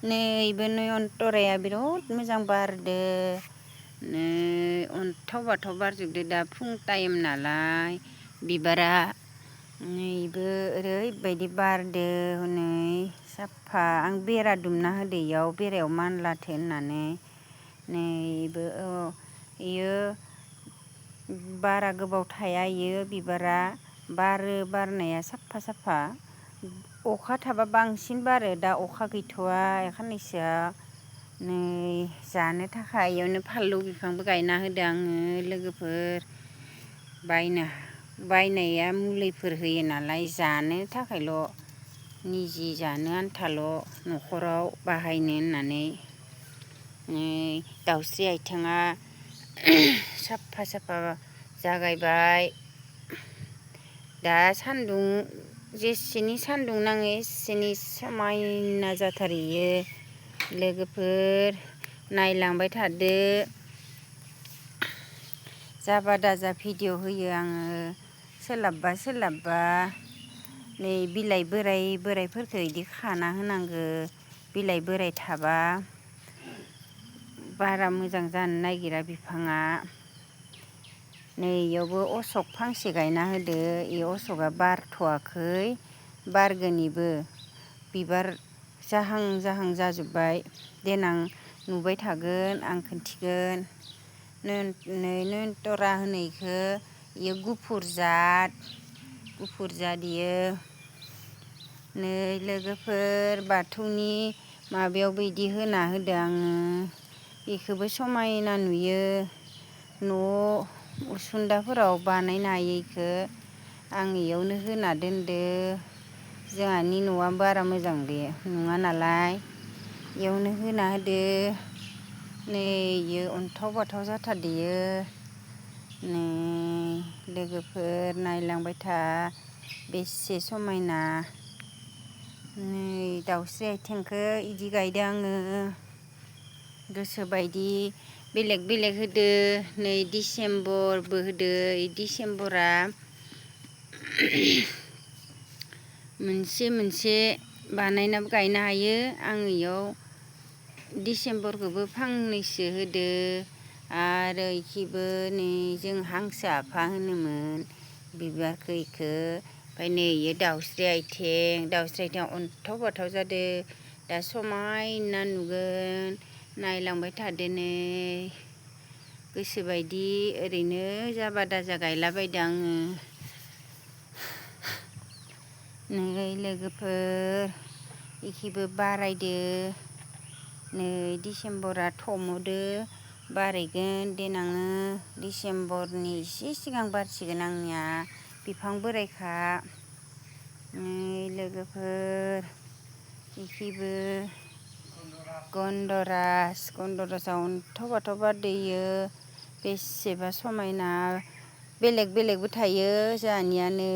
नैबो नयनतराया बिराद मोजां बारदो नै अन्थाव बाथाव बारजोबदो दा फुं टाइम नालाय बिबारा नैबो ओरैबायदि बारदो हनै साफा आं बेरा दुमना होदो इयाव बेरायाव मानलाथो होननानै नैबो इयो बारा गोबाव थाया इयो बिबारा बारो बारनाया साफा साफा अखा थाबा बांसिन बारो दा अखा गैथ'वा खाननैसोआ नै जानो थाखाय इयावनो फानलु बिफांबो गायना होदो आङो लोगोफोर बायनाया मुलिफोर होयो नालाय जानो थाखायल' निजि जानो आन्थाल' न'खराव बाहायनो होननानै दाउस्रि आथिङा साफा साफा जागायबाय दा सान्दुं जेसेनि सान्दुं नाङो एसेनि समायना जाथारो इयो लोगोफोर नायलांबाय थादो जाबा दाजा भिडिअ होयो आङो सोलाबबा नै बिलाइ बोराइफोरखौ इदि खाना होनांगो बिलाइ बोराइ थाबा बारा मोजां जानो नागिरा बिफाङा नै इयावबो अशक फांसे गायना होदो इ अशकआ बारथ'वाखै बारगोन इबो बिबार जाहां जाजोब्बाय देनां नुबाय थागोन आं खोन्थिगोन नयनतरा होनो इखो इयो गुफुर जाद इयो नै लोगोफोर बाथौनि माबायावबो इदि होना होदो आङो इखोबो समायना नुयो न' उसुंदाफोराव बानायनो हायो इखो आं इयावनो होना दोनदो जोंहानि न'आ बारा मोजां नङा नालाय इयावनो होना होदो नै इयो अन्थाव बाथाव जाथारदो इयो नै लोगोफोर नायलांबाय था बेसे समायना नै दाउस्रि आथिंखो इदि गायदो आङो गोसोबायदि बेलेग होदो नै डिसेम्बरबो होदो डिसेम्बरा मोनसे बानायनाबो गायनो हायो आं इयाव डिसेम्बरखौबो फांनैसो होदो आरो इखिबो नै जों हांसो आफा होनोमोन बिबारखो इखो ओमफ्राय नै इयो दाउस्रि आथिं अन्थाव बाथाव जादो दा समायना नुगोन नायलांबाय थादो नै गोसोबायदि ओरैनो जाबा दाजा गायलाबायदो आङो नै लोगोफोर इखिबो बारायदो नै डिसेम्बरा थम'दो बारायगोन देनाङो डिसेम्बरनि एसे सिगां बारसिगोन आंनिया बिफां बोराइखा नै लोगोफोर इखिबो गन्दराजा अन्थाव बाथाव बारदो इयो बेसेबा समायना बेलेगबो थायो जोंहानिया नै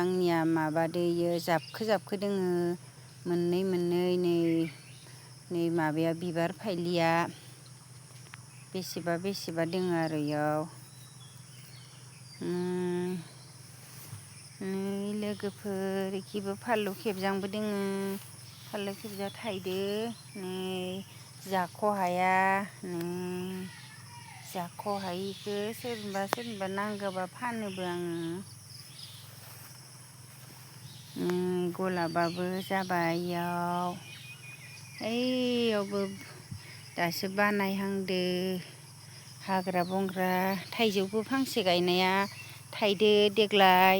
आंनिया माबादो इयो जाबखो दोङो मोननै नै माबाया बिबार फाइलिया बेसेबा दोङो आरो इयाव नै लोगोफोर इखिबो फानलु खेबजांबो दोङो फानलु खेबजां थायदो नै जाख'हाया जाख'हायिखो सोरनोबा नांगौबा फानोबो आङो गलाबाबो जाबाय इयाव ओइयावबो दासो बानायहांदो हाग्रा बंग्रा थाइजौबो फांसे गायनाया थाइदो देग्लाय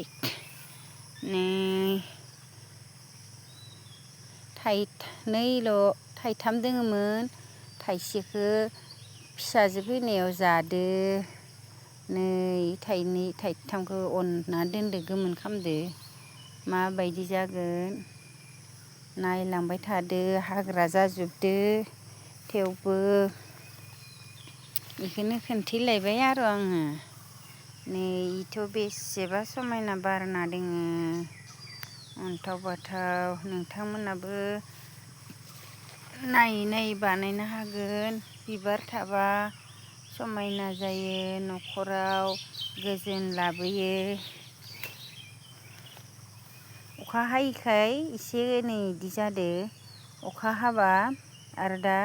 नै थाइथाम दोङोमोन थाइसेखो फिसाजो फैनायाव जादो नै थाइथामखौ अनना दोनदो गोमोन खालामदो माबायदि जागोन नायलांबाय थादो हाग्रा जाजोबदो थेवबो इखौनो खोन्थिलायबाय आरो आङो नै इथ' बेसेबा समायना बारना दोङो अन्थाव बाथाव नोंथांमोनाबो नायै बानायनो हागोन बिबार थाबा समायना जायो न'खराव गोजोन लाबोयो अखा हायैखाय एसे नै इदि जादो अखा हाबा आरो दा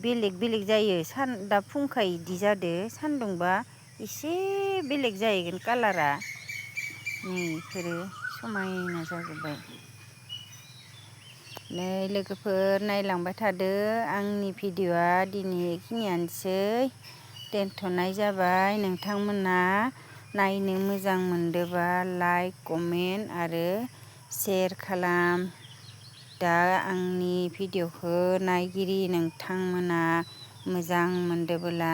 बेलेग बेलेग जायो दा फुंखा इदि जादो सान्दुंबा एसे बेलेग जाहैगोन कालारा नै इफोरो समायना जाजोब्बाय। नै लोगोफोर नायलांबाय थादो आंनि भिडिअ'आ दिनै बेखिनियानोसै दोनथ'नाय जाबाय। नोंथांमोना नायनो मोजां मोनदोबा लाइक कमेन्ट आरो शेयार खालाम। दा आंनि भिडिअ'खौ नायगिरि नोंथांमोना मोजां मोनदोबोला